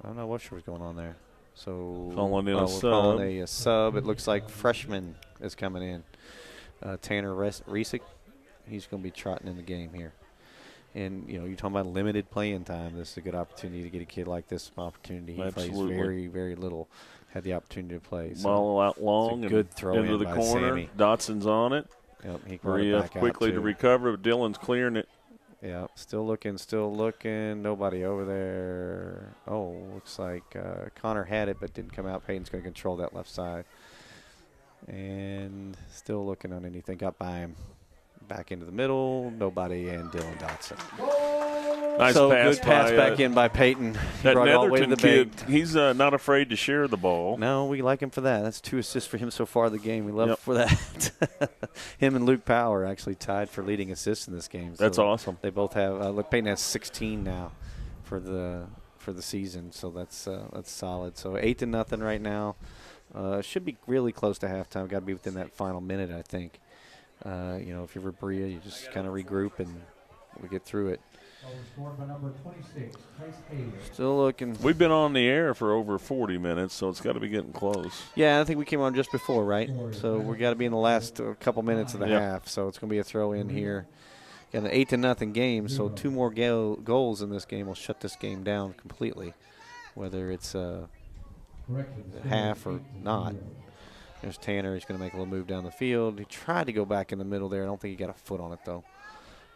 I don't know what was going on there. So calling in we're a sub. Calling a sub. It looks like freshman is coming in. Tanner Riesick. He's going to be trotting in the game here. And, you're talking about limited playing time. This is a good opportunity to get a kid like this an opportunity. He plays very, very little. Had the opportunity to play. So ball out long and good throw into the corner. Sammy. Dotson's on it. Yep, he Maria quickly to recover, but Dylan's clearing it. Yeah, still looking. Nobody over there. Oh, looks like Connor had it but didn't come out. Peyton's going to control that left side. And still looking on anything. Got by him. Back into the middle. Nobody, and Dylan Dotson. Nice so pass good pass by, back in by Peyton. That brought it all the way to Netherton the kid, bank. he's not afraid to share the ball. No, we like him for that. That's 2 assists for him so far in the game. We love it for that. Him and Luke Power actually tied for leading assists in this game. So that's awesome. They both have. Look, Peyton has 16 now for the season, so that's solid. So 8-0 right now. Should be really close to halftime. Got to be within that final minute, I think. If you're Berea, you just kind of regroup and we get through it. Number 26, Still looking. We've been on the air for over 40 minutes, so it's got to be getting close. Yeah, I think we came on just before, right? So we got to be in the last couple minutes of the half. So it's going to be a throw in here. Got an 8-0 game, so 2 more goals in this game will shut this game down completely, whether it's half or not. There's Tanner. He's going to make a little move down the field. He tried to go back in the middle there. I don't think he got a foot on it, though.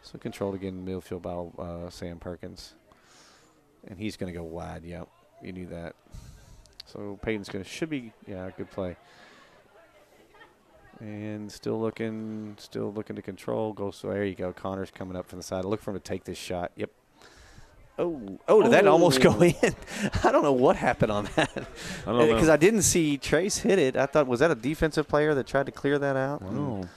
So controlled again in the midfield by Sam Perkins. And he's going to go wide. Yep, you knew that. So Peyton's should be, good play. And still looking to control. There you go. Connor's coming up from the side. Look for him to take this shot. Yep. Oh, did that almost go in? I don't know what happened on that. I don't know. Because I didn't see Trace hit it. I thought, was that a defensive player that tried to clear that out? Oh.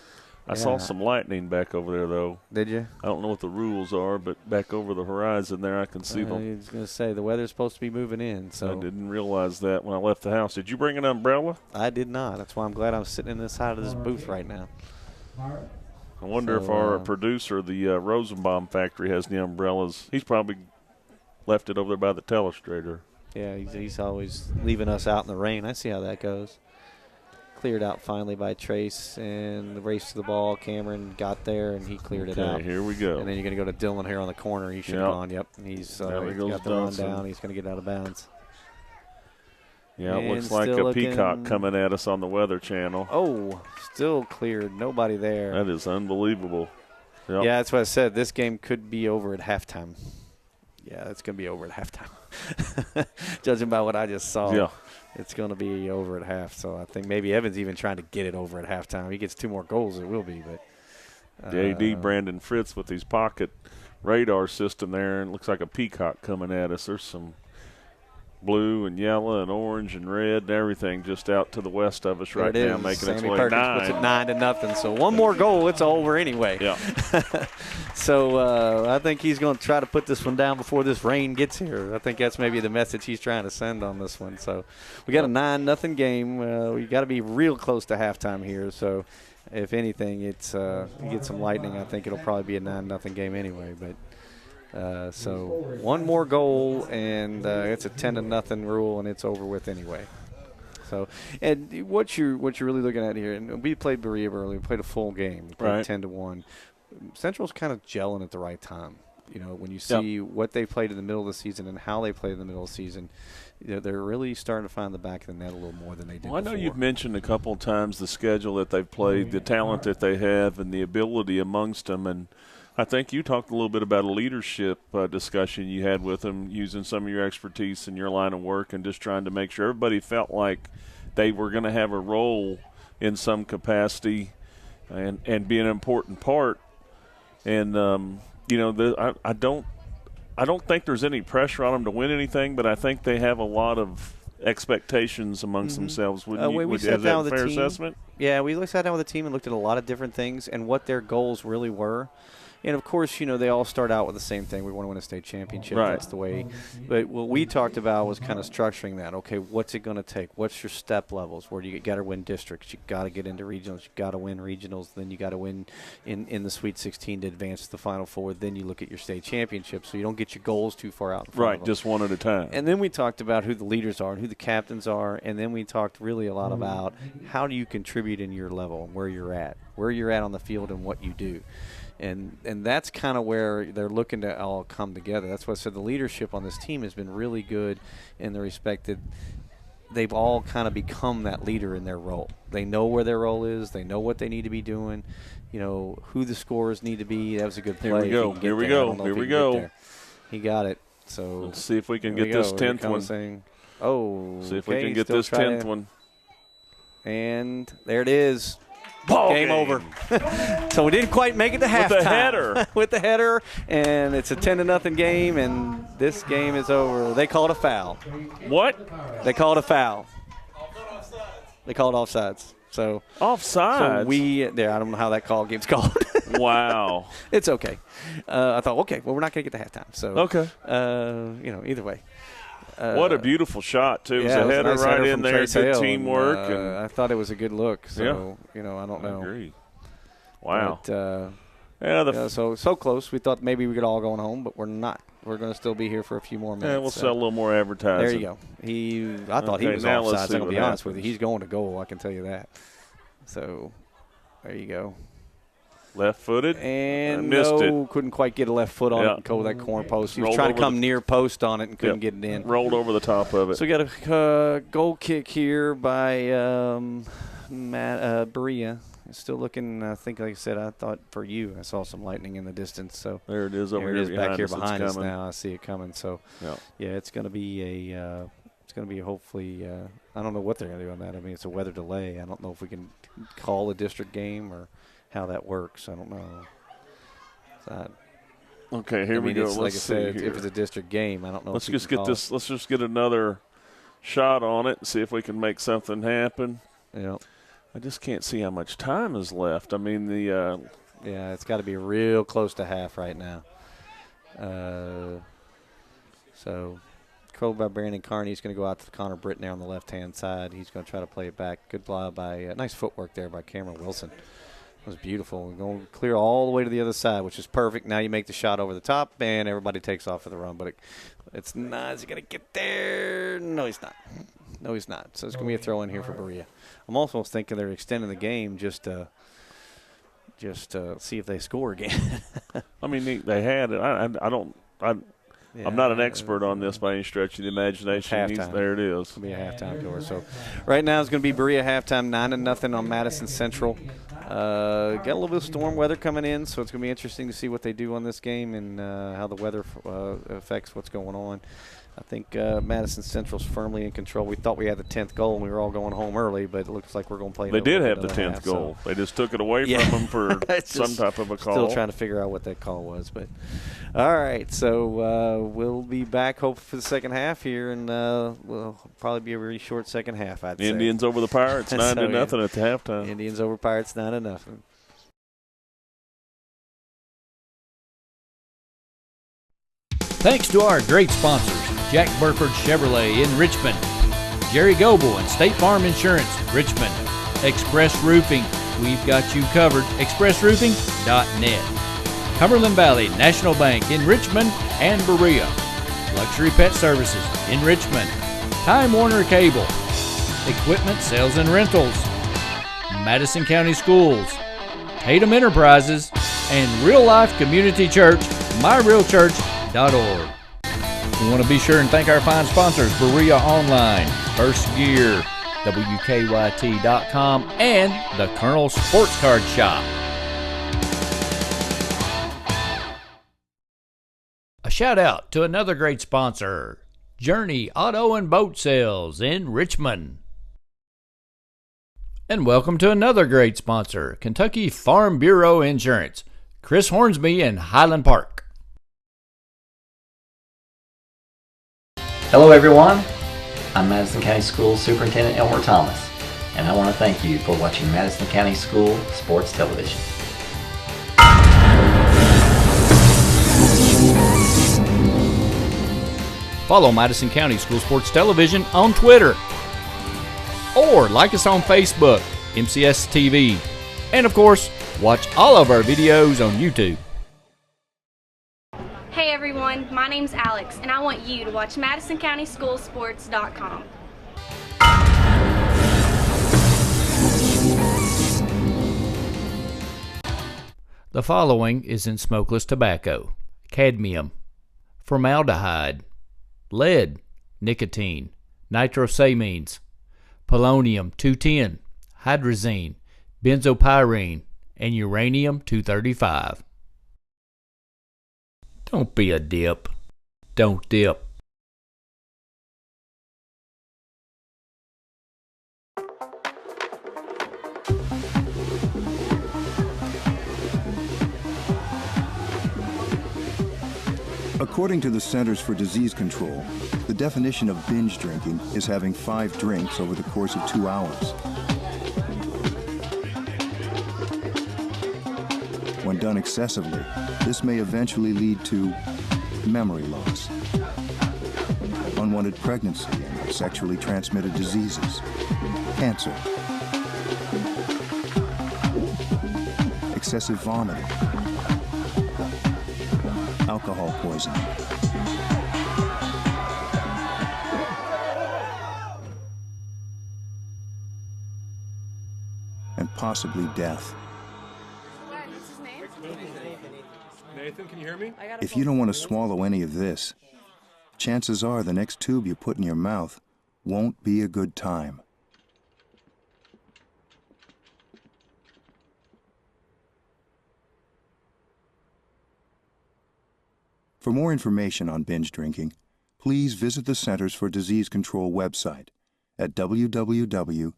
I saw some lightning back over there, though. Did you? I don't know what the rules are, but back over the horizon there I can see them. I was going to say, the weather's supposed to be moving in. So I didn't realize that when I left the house. Did you bring an umbrella? I did not. That's why I'm glad I'm sitting in this side of this booth right now. I wonder if our producer, the Rosenbaum factory, has any umbrellas. He's probably left it over there by the telestrator. Yeah, he's always leaving us out in the rain. I see how that goes. Cleared out finally by Trace, and the race to the ball. Cameron got there, and he cleared it out. Okay, here we go. And then you're going to go to Dylan here on the corner. He should have gone. Yep, he's got the run down. He's going to get out of bounds. Yeah, it looks like a peacock coming at us on the Weather Channel. Oh, still cleared. Nobody there. That is unbelievable. Yep. Yeah, that's what I said. This game could be over at halftime. Yeah, it's going to be over at halftime. Judging by what I just saw. Yeah. It's going to be over at half, so I think maybe Evan's even trying to get it over at halftime. He gets 2 more goals, it will be. But JD Brandon Fritz with his pocket radar system there, and it looks like a peacock coming at us. There's some blue and yellow and orange and red and everything just out to the west of us right now, making its way. Perkins puts it 9-0, so 1 more goal, it's over anyway. Yeah. So I think he's going to try to put this one down before this rain gets here. I think that's maybe the message he's trying to send on this one. So we got a 9-0 game. We got to be real close to halftime here. So if anything, it's you get some lightning. I think it'll probably be a 9-0 game anyway. But so 1 more goal, and it's a 10-0 rule, and it's over with anyway. So, and what you're really looking at here, and we played Berea earlier. We played a full game. We played 10-1. Central's kind of gelling at the right time. when you see what they played in the middle of the season and how they played in the middle of the season, they're really starting to find the back of the net a little more than they did Well, I know before. you've mentioned a couple of times the schedule that they've played, the talent that they have, and the ability amongst them. And I think you talked a little bit about a leadership discussion you had with them, using some of your expertise in your line of work and just trying to make sure everybody felt like they were going to have a role in some capacity and be an important part. And, I don't think there's any pressure on them to win anything, but I think they have a lot of expectations amongst themselves. Wouldn't you? We sat down with fair the team. assessment? Yeah, we sat down with the team and looked at a lot of different things and what their goals really were. And, of course, they all start out with the same thing. We want to win a state championship. Right. That's the way. But what we talked about was kind of structuring that. Okay, what's it going to take? What's your step levels? Where you got to win districts. You got to get into regionals. You got to win regionals. Then you got to win in the Sweet 16 to advance to the Final Four. Then you look at your state championship, so you don't get your goals too far out in front of them. Just one at a time. And then we talked about who the leaders are and who the captains are, and then we talked really a lot about how do you contribute in your level, where you're at on the field and what you do. And that's kind of where they're looking to all come together. That's why I said the leadership on this team has been really good in the respect that they've all kind of become that leader in their role. They know where their role is. They know what they need to be doing, who the scorers need to be. That was a good play. Here we go. He got it. So let's see if we can get this 10th one. See if we can get this 10th one. And there it is. Game over. So we didn't quite make it to halftime. With the header. With the header, and it's a 10-0 game, and this game is over. They called a foul. What? They called a foul. They called offsides. So offsides? I don't know how that call gets called. Wow. It's okay. I thought, okay, well, we're not going to get to halftime. So, okay. Either way. What a beautiful shot, too. Yeah, it was a header nice right header in there. Good teamwork. And, I thought it was a good look. So, I don't know. I agree. Wow. But, so close. We thought maybe we could all go home, but we're not. We're going to still be here for a few more minutes. Yeah, we'll sell a little more advertising. There you go. I thought he was offsides. I'm going to be honest with you. He's going to goal, I can tell you that. So, there you go. Left-footed. And couldn't quite get a left foot on it and go that corner post. He was trying to come near post on it and couldn't get it in. Rolled over the top of it. So we got a goal kick here by Berea. Still looking, I think, like I said, I thought for you, I saw some lightning in the distance. So there it is over here. There it is back here behind us now. I see it coming. So, it's going to be hopefully, I don't know what they're going to do on that. I mean, it's a weather delay. I don't know if we can call a district game or how that works. I don't know. Okay, here we go. Let's like I see said, here. if it's a district game, I don't know. Let's just get another shot on it and see if we can make something happen. Yeah. I just can't see how much time is left. I mean, it's got to be real close to half right now. So, controlled by Brandon Carney. He's going to go out to Connor Britton there on the left-hand side. He's going to try to play it back. Good block by nice footwork there by Cameron Wilson. It was beautiful. We're going clear all the way to the other side, which is perfect. Now you make the shot over the top, and everybody takes off for the run. But it's not. Is he going to get there? No, he's not. So it's going to be a throw in here for Berea. I'm also thinking they're extending the game just to see if they score again. I mean, they had it. I'm not an expert on this by any stretch of the imagination. There it is. It'll be a halftime score. So right now it's going to be Berea halftime, 9-0 on Madison Central. Got a little bit of storm weather coming in, so it's going to be interesting to see what they do on this game and how the weather affects what's going on. I think Madison Central's firmly in control. We thought we had the 10th goal, and we were all going home early, but it looks like we're going to play. They did have the 10th goal. So. They just took it away from them for some type of a call. Still trying to figure out what that call was. But all right, so we'll be back hopefully for the second half here, and we'll probably be a really short second half, I'd say. Indians over the Pirates, 9-0 at the halftime. Indians over Pirates, 9-0. Thanks to our great sponsors, Jack Burford Chevrolet in Richmond, Jerry Goble and State Farm Insurance, Richmond, Express Roofing, we've got you covered, expressroofing.net, Cumberland Valley National Bank in Richmond and Berea, Luxury Pet Services in Richmond, Time Warner Cable, Equipment Sales and Rentals, Madison County Schools, Tatum Enterprises, and Real Life Community Church, myrealchurch.org. We want to be sure and thank our fine sponsors, Berea Online, First Gear, WKYT.com, and the Colonel Sports Card Shop. A shout out to another great sponsor, Journey Auto and Boat Sales in Richmond. And welcome to another great sponsor, Kentucky Farm Bureau Insurance, Chris Hornsby in Highland Park. Hello everyone, I'm Madison County Schools Superintendent Elmer Thomas, and I want to thank you for watching Madison County School Sports Television. Follow Madison County School Sports Television on Twitter, or like us on Facebook, MCS TV, and of course, watch all of our videos on YouTube. Hey everyone, my name's Alex, and I want you to watch MadisonCountySchoolSports.com. The following is in smokeless tobacco: cadmium, formaldehyde, lead, nicotine, nitrosamines, polonium-210, hydrazine, benzopyrene, and uranium-235. Don't be a dip. Don't dip. According to the Centers for Disease Control, the definition of binge drinking is having 5 drinks over the course of 2 hours. When done excessively, this may eventually lead to memory loss, unwanted pregnancy, and sexually transmitted diseases, cancer, excessive vomiting, alcohol poisoning, and possibly death. Nathan, can you hear me? If you don't want to swallow any of this, chances are the next tube you put in your mouth won't be a good time. For more information on binge drinking, please visit the Centers for Disease Control website at www.cdc.gov.